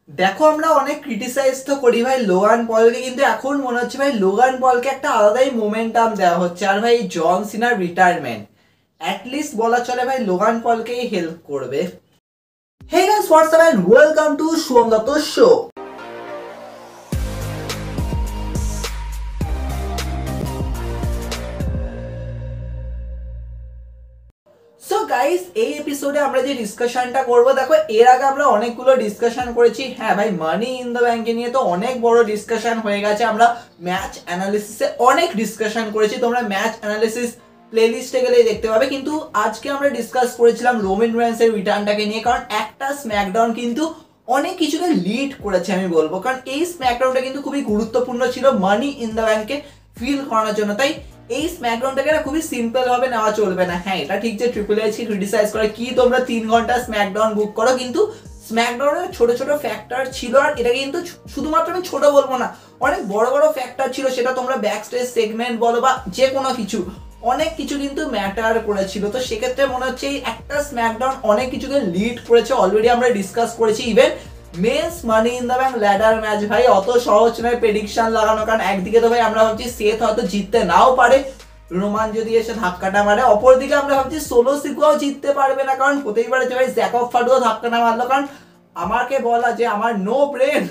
দেখো আমরা অনেক ক্রিটিসাইজ তো করি ভাই লোগান পলকে, কিন্তু এখন মনে হচ্ছে ভাই লোগান পলকে একটা আলাদাই মোমেন্টাম দেওয়া হচ্ছে। আর ভাই জন সিনার রিটায়ারমেন্ট অ্যাটলিস্ট বলা চলে ভাই লোগান পলকেই হেল্প করবে। Hey guys, what's up and welcome to Shubham Dutta show. So guys, এই এপিসোডে আমরা যে ডিসকাশনটা করব, দেখো এর আগে আমরা অনেকগুলো ডিসকাশন করেছি। হ্যাঁ ভাই, মানি ইন দ্য ব্যাংকে নিয়ে তো অনেক বড় ডিসকাশন হয়ে গেছে। আমরা ম্যাচ অ্যানালিসিসে অনেক ডিসকাশন করেছি, তোমরা ম্যাচ অ্যানালিসিস প্লেলিস্টে গেলেই দেখতে পাবে। কিন্তু আজকে আমরা ডিসকাস করেছিলাম রোমান রেন্সের রিটার্নটাকে নিয়ে, কারণ একটা স্ম্যাকডাউন কিন্তু অনেক কিছুকে লিড করেছে আমি বলবো। কারণ এই স্ম্যাকডাউনটা কিন্তু খুবই গুরুত্বপূর্ণ ছিল মানি ইন দ্য ব্যাংকে ফিল করানোর জন্য। তাই এই স্ম্যাকডাউনটাকে না খুবই সিম্পল ভাবে নেওয়া চলবে না। হ্যাঁ, এটা ঠিক যে ট্রিপল এইচ কে ক্রিটিসাইজ করে কি তোমরা 3 ঘন্টা স্ম্যাকডাউন বুক করো, কিন্তু স্ম্যাকডাউনের ছোট ছোট ফ্যাক্টর ছিল। আর এটা কিন্তু শুধুমাত্র আমি ছোট বলবো না, অনেক বড় বড় ফ্যাক্টর ছিল। সেটা তোমরা ব্যাক স্টেজ সেগমেন্ট বলো বা যে কোনো কিছু, অনেক কিছু কিন্তু ম্যাটার করেছিল। তো সেক্ষেত্রে মনে হচ্ছে এই একটা স্ম্যাকডাউন অনেক কিছুকে লিড করেছে। অলরেডি আমরা ডিসকাস করেছি even men's money in the bank ladder match ভাই অত সহজ নয় প্রেডিকশন লাগানো। কারণ একদিকে তো ভাই আমরা ভাবছি সেথ হয়তো জিততে নাও পারে, রোমান যদি এসে ধাক্কাটা মারে। অপরদিকে আমরা ভাবছি সোলো সিকুয়াও জিততে পারবে না, কারণ হতেই পারে যে ভাই জ্যাকব ফাডুও ধাক্কাটা মারলো। কারণ আমাকে বলা যে আমার নো ব্রেন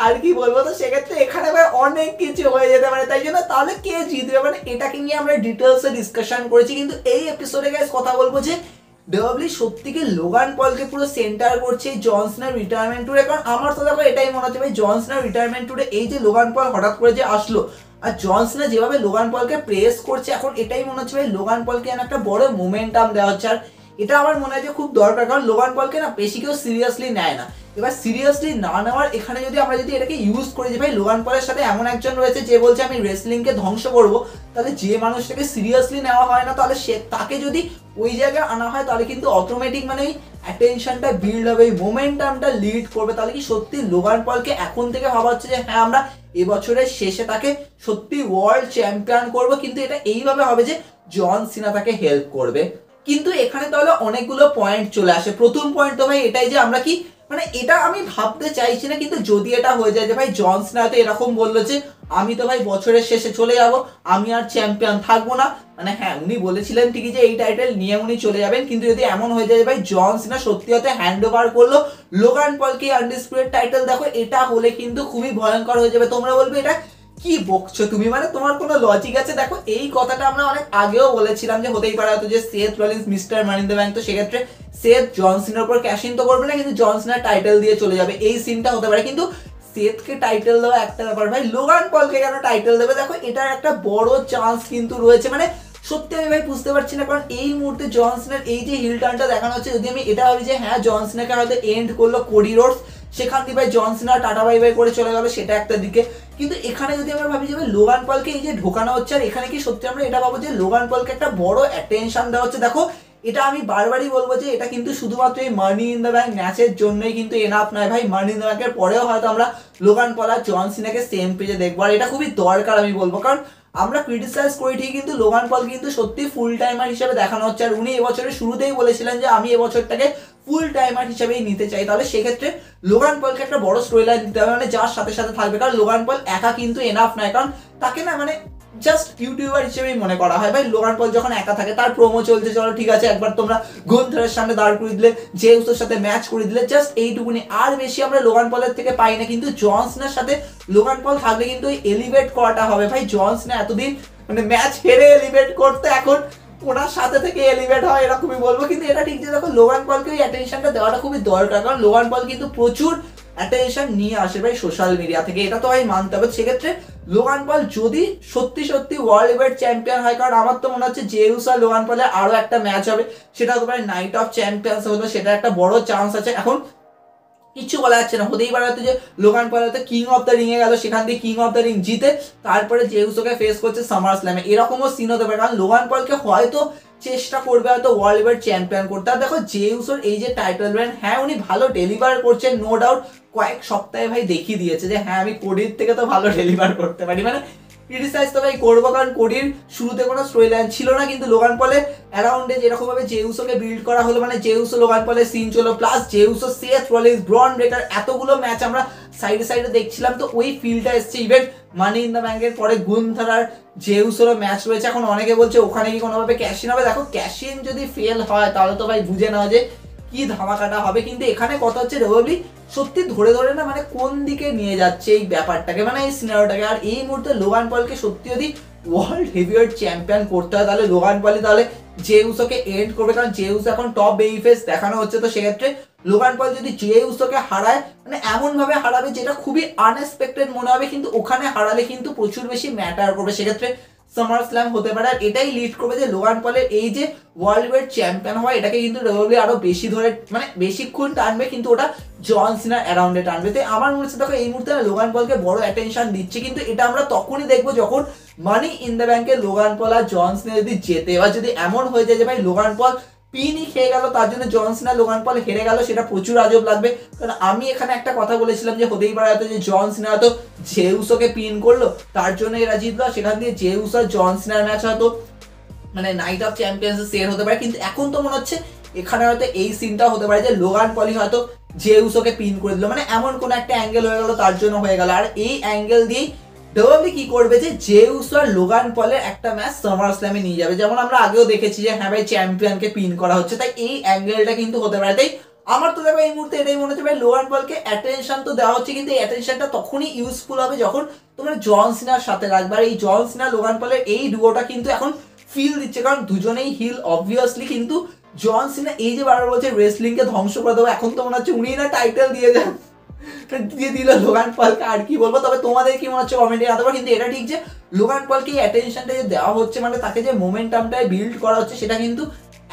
আর কি বলবো। তো সেক্ষেত্রে এখানে ভাই অনেক কিছু হয়ে যেতে পারে। তাই জন্য তাহলে কে জিতবে মানে এটাকে নিয়ে আমরা ডিটেলসে ডিসকাশন করেছি। কিন্তু এই এপিসোডে গাইস কথা বলবো যে ডাব্লিউ সত্যি কি লোগান পলকে পুরো সেন্টার করছে জন সিনার রিটায়ারমেন্ট ট্যুরে। কারণ আমার তো দেখো এটাই মনে হচ্ছে ভাই জন সিনার রিটায়ারমেন্ট ট্যুরে এই যে লোগান পল হঠাৎ করে যে আসলো আর জন সিনা যেভাবে লোগান পলকে প্রেস করছে, এখন এটাই মনে হচ্ছে ভাই লোগান পলকে একটা বড় মোমেন্টাম দেওয়া হচ্ছে। আর এটা আমার মনে হয় যে খুব দরকার, কারণ লোগান পলকে না বেশি কেউ সিরিয়াসলি নেয় না। এবার সিরিয়াসলি না নেওয়ার এখানে যদি আমরা যদি এটাকে ইউজ করি যে ভাই লোগান পলের সাথে এমন একজন রয়েছে যে বলছে আমি রেসলিংকে ধ্বংস করব, তাহলে যে মানুষটাকে সিরিয়াসলি নেওয়া হয় না, তাহলে সে তাকে যদি ওই জায়গায় আনা হয় তাহলে কিন্তু অটোমেটিক মানে ওই অ্যাটেনশনটা বিল্ড হবে, এই মোমেন্টামটা লিড করবে। তাহলে কি সত্যি লোগান পলকে এখন থেকে ভাবা হচ্ছে যে হ্যাঁ আমরা এবছরের শেষে তাকে সত্যি ওয়ার্ল্ড চ্যাম্পিয়ন করব, কিন্তু এটা এইভাবে হবে যে জন সিনা তাকে হেল্প করবে। কিন্তু এখানে তাহলে অনেকগুলো পয়েন্ট চলে আসে। প্রথম পয়েন্ট তো ভাই এটাই যে আমরা কি মানে এটা আমি ভাবতে চাইছি না, কিন্তু যদি এটা হয়ে যায় যে ভাই জন সিনা তো এরকম বললো যে আমি তো ভাই বছরের শেষে চলে যাব, আমি আর চ্যাম্পিয়ন থাকবো না। মানে হ্যাঁ, উনি বলেছিলেন ঠিকই যে এই টাইটেল নিয়ে উনি চলে যাবেন, কিন্তু যদি এমন হয়ে যায় ভাই জন সিনা সত্যি হতে হ্যান্ড ওভার করলো লোগান পলকে আনডিসপিউটেড টাইটেল, দেখো এটা হলে কিন্তু খুবই ভয়ঙ্কর হয়ে যাবে। তোমরা বলবে এটা কি বকছো তুমি, মানে তোমার কোনো লজিক আছে? দেখো এই কথাটা আমরা অনেক আগেও বলেছিলাম যে হতেই পারে হয়তো যে Seth Rollins mister money in the bank, তো সেক্ষেত্রে সেথ জন সিনার উপর ক্যাশ ইন তো করবে না, কিন্তু জন সিনার টাইটেল দিয়ে চলে যাবে, এই সিনটা হতে পারে। কিন্তু সেথকে টাইটেল দেওয়া একটা ব্যাপার, ভাই লোগান পলকে কেন টাইটেল দেবে? দেখো এটার একটা বড় চান্স কিন্তু রয়েছে। মানে সত্যি আমি ভাই বুঝতে পারছি না, কারণ এই মুহূর্তে জন সিনার এই যে হিল টার্নটা দেখানো হচ্ছে, যদি আমি এটা ভাবি যে হ্যাঁ জন সিনাকে হয়তো এন্ড করলো কোডি রোডস, সেখান দিয়ে ভাই জন সিনা টাটা বাই বাই করে চলে গেল, সেটা একটা দিকে। কিন্তু এখানে যদি আমরা ভাবি যে ভাই লোগান পলকে এই যে ঢোকানো হচ্ছে, আর এখানে কি সত্যি আমরা এটা ভাবো যে লোগান পলকে একটা বড় অ্যাটেনশন দেওয়া হচ্ছে। দেখো এটা আমি বারবারই বলবো যে এটা কিন্তু শুধুমাত্র এই মানি ইন দ্য ব্যাংক ম্যাচের জন্যই কিন্তু এনাফ নয় ভাই। মানি ইন দ্য ব্যাংকের পরেও হয়তো আমরা লোগান পল আর জন সিনাকে সেম পেজে দেখবো, আর এটা খুবই দরকার আমি বলবো। কারণ আমরা ক্রিটিসাইজ করি ঠিক, কিন্তু লোগান পল কিন্তু সত্যি ফুল টাইমার হিসেবে দেখানো হচ্ছে। আর উনি এবছরের শুরুতেই বলেছিলেন যে আমি এবছরটাকে ফুল টাইমার হিসেবেই নিতে চাই। তাহলে সেক্ষেত্রে লোগান পলকে একটা বড় স্টোরি লাইন দিতে হবে, মানে যার সাথে সাথে থাকবে। কারণ লোগান পল একা কিন্তু এনাফ নয়, কারণ তাকে না মানে জাস্ট ইউটিউবার হিসেবেই মনে করা হয় ভাই। লোগান পল যখন একা থাকে, তার প্রোমো চলছে, চলো ঠিক আছে একবার তোমরা গুন্থারের সামনে দাঁড় করে দিলে, জেউসের সাথে ম্যাচ করে দিলে, জাস্ট এইটুকুনি, আর বেশি আমরা লোগান পলের থেকে পাই না। কিন্তু জন সিনার সাথে লোগান পল থাকলে কিন্তু ওই এলিভেট করাটা হবে ভাই। জন সিনা এতদিন মানে ম্যাচ হেরে এলিভেট করতে, এখন ওনার সাথে থেকে এলিভেট হয় এরকমই বলবো। কিন্তু এটা ঠিক যে দেখো লোগান পলকে ওই অ্যাটেনশনটা দেওয়াটা খুবই দরকার, কারণ লোগান পল কিন্তু প্রচুর অ্যাটেনশন নিয়ে আসে ভাই সোশ্যাল মিডিয়া থেকে, এটা তো ভাই মানতে হবে। সেক্ষেত্রে লোগান পল যদি সত্যি সত্যি ওয়ার্ল্ড হেভিওয়েট চ্যাম্পিয়ন হয়, কারণ আমার তো মনে হচ্ছে জেউস আর লোগান পলের আরো একটা ম্যাচ হবে, সেটা হতে পারে নাইট অফ চ্যাম্পিয়ন্স হলো, সেটা একটা বড় চান্স আছে। এখন কিচ্ছু বলা যাচ্ছে না, হতেই পারে হয়তো যে লোগান পল হয়তো কিং অফ দ্য রিং এ গেল, সেখান থেকে কিং অফ দ্য রিং জিতে তারপরে জেউসোকে ফেস করছে সামার স্ল্যামে, এরকমও সিন হতে পারে। কারণ লোগান পলকে হয়তো চেষ্টা করবে হয়তো ওয়ার্ল্ড হেভিওয়েট চ্যাম্পিয়ন করতে। আর দেখো জেউসোর এই যে টাইটেল রেন, হ্যাঁ উনি ভালো ডেলিভার করছেন নো ডাউট, কয়েক সপ্তাহে ভাই দেখিয়ে দিয়েছে যে হ্যাঁ আমি কোডির থেকে তো ভালো ডেলিভার করতে পারি। মানে ক্রিটিসাইজ তো ভাই করবো, কারণ কোডির শুরুতে কোনো স্টোরি লাইন ছিল না, কিন্তু লোগান পলের অ্যারাউন্ডে যেরকম ভাবে জেউসোকে বিল্ড করা হলো, মানে জেউসো লোগান পলের সিন চলো, প্লাস জেউসো সেথ রলিন্স ব্রন ব্রেকার এতগুলো ম্যাচ আমরা সাইডে সাইডে দেখছিলাম, তো ওই ফিলটা এসছে। ইভেন মানি ইন দ্য ব্যাংকের পরে গুন্থার আর জেউসোরও ম্যাচ রয়েছে। এখন অনেকে বলছে ওখানে কি কোনোভাবে ক্যাশ ইন হবে। দেখো ক্যাশ ইন যদি ফেল হয় তাহলে তো ভাই বুঝে নাও যে কি ধামাকাটা হবে। কিন্তু এখানে কথা হচ্ছে ডব্লিউডাব্লিউই সত্যি ধরে ধরে না মানে কোন দিকে নিয়ে যাচ্ছে এই ব্যাপারটাকে, মানে এই সিনারিওটাকে। আর এই মুহূর্তে লোগান পলকে সত্যি যদি ওয়ার্ল্ড হেভিওয়েট চ্যাম্পিয়ন করতে হয় তাহলে লোগান পলই তাহলে জেউসোকে এন্ড করবে, কারণ জেউসো এখন টপ বেবি ফেস দেখানো হচ্ছে। তো সেক্ষেত্রে লোগান পল যদি জেউসোকে হারায়, মানে এমন ভাবে হারাবে যেটা খুবই আনএক্সপেক্টেড মনে হবে, কিন্তু ওখানে হারালে কিন্তু প্রচুর বেশি ম্যাটার করবে। সেক্ষেত্রে সামার স্ল্যাম হতে পারে, আর এটাই লিড করবে যে লোগান পলের এই যে ওয়ার্ল্ড ওয়েট চ্যাম্পিয়ন হয় এটাকে কিন্তু ডব্লিউডাব্লিউই আরো বেশি ধরে মানে বেশিক্ষণ টানবে, কিন্তু ওটা জন সিনার অ্যারাউন্ডে টানবে। তো আমার মনে হচ্ছে দেখো এই মুহূর্তে লোগান পলকে বড় অ্যাটেনশন দিচ্ছে, কিন্তু এটা আমরা তখনই দেখবো যখন মানি ইন দ্য ব্যাংকে লোগান পল আর জন সিনা যদি জেতে। এবার যদি এমন হয়ে যায় যে ভাই লোগান পল পিনই খেয়ে গেল, তার জন্য জন সিনা লোগান পল হেরে গেল, সেটা প্রচুর আজব লাগবে। কারণ আমি এখানে একটা কথা বলেছিলাম যে হতেই পারে হয়তো যে জন সিনা হয়তো জেউসোকে পিন করলো তার জন্য এরা জিতলো, সেখান দিয়ে জেউস আর জন সিনার ম্যাচ হয়তো মানে নাইট অফ চ্যাম্পিয়ন্স সেট হতে পারে। কিন্তু এখন তো মনে হচ্ছে এখানে হয়তো এই সিনটা হতে পারে যে লোগান পলই হয়তো জেউসোকে পিন করে দিল, মানে এমন কোন একটা অ্যাঙ্গেল হয়ে গেল তার জন্য হয়ে গেল। আর এই অ্যাঙ্গেল দিয়েই ডব্লিউডাব্লিউই কি করবে যে জেউসো আর লোগান পলের একটা ম্যাচ সামার স্ল্যামে নিয়ে যাবে, যেমন আমরা আগেও দেখেছি যে হ্যাঁ ভাই চ্যাম্পিয়নকে পিন করা হচ্ছে, তাই এই অ্যাঙ্গেলটা কিন্তু হতে পারে। তাই আমার তো দেখো এই মুহূর্তে এটাই মনে হচ্ছে ভাই লোগান পলকে অ্যাটেনশন তো দেওয়া হচ্ছে, কিন্তু এই অ্যাটেনশনটা তখনই ইউজফুল হবে যখন তোমরা জন সিনার সাথে রাখবে। আর এই জন সিনা লোগান পলের এই ডুয়োটা কিন্তু এখন ফিল দিচ্ছে, কারণ দুজনেই হিল অবভিয়াসলি, কিন্তু জন সিনা এই যে বারবার বলছে রেসলিং কে ধ্বংস করে দেবো, এখন তো মনে হচ্ছে উনি না টাইটেল দিয়ে যান, দিয়ে দিল লোগান পলকে। আর কি বলবো, তবে তোমাদের কি মনে হচ্ছে কমেন্টে জানাতে পারো। কিন্তু এটা ঠিক যে লোগান পলকে এই অ্যাটেনশনটা যে দেওয়া হচ্ছে, মানে তাকে যে মোমেন্টামটা বিল্ড করা হচ্ছে, সেটা কিন্তু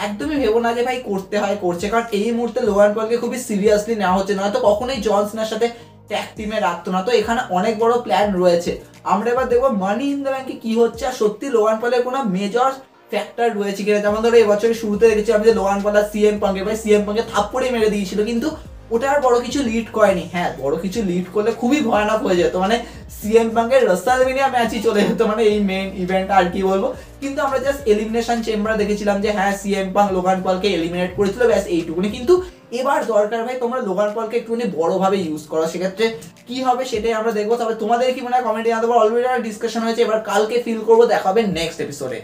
একদমই ভেবো না যে ভাই করতে হয় করছে, কারণ এই মুহূর্তে লোগান পলকে খুবই সিরিয়াসলি নেওয়া হচ্ছে, নয়তো কখনোই জন সিনার সাথে ট্যাগ টিমে রাখতো না। তো এখানে অনেক বড় প্ল্যান রয়েছে। আমরা এবার দেখবো মানি ইন দ্য ব্যাংকে কি হচ্ছে, আর সত্যি লোগান পলের কোনো মেজর ফ্যাক্টর রয়েছে কিনা। যেমন ধরো এবছরের শুরুতে দেখেছি আমি যে লোগান পল আর সিএম পাঙ্কে, ভাই সিএম পাঙ্কে থাপ্পড়ে মেরে দিয়েছিল, কিন্তু ওটা আর বড় কিছু লিড করেনি। হ্যাঁ বড় কিছু লিড করলে খুবই ভয়ানক হয়ে যেত, মানে সিএম পাঙ্কের রাসেলমেনিয়া ম্যাচই চলে যেত, মানে এই মেইন ইভেন্ট আর কি বলবো। কিন্তু আমরা জাস্ট এলিমিনেশন চেম্বারে দেখেছিলাম যে হ্যাঁ সিএম পাঙ্ক লোগান পলকে এলিমিনেট করেছিল, ব্যাস এইটুকুনি। কিন্তু এবার দরকার ভাই তোমরা লোগান পলকে একটুখানি বড়ভাবে ইউজ করো, সেক্ষেত্রে কি হবে সেটাই আমরা দেখবো। তবে তোমাদের কি মনে হয় কমেন্টে জানাতে পারো। অলরেডি ডিসকাশন হয়েছে, এবার কালকে ফিল করবো, দেখা হবে নেক্সট এপিসোডে।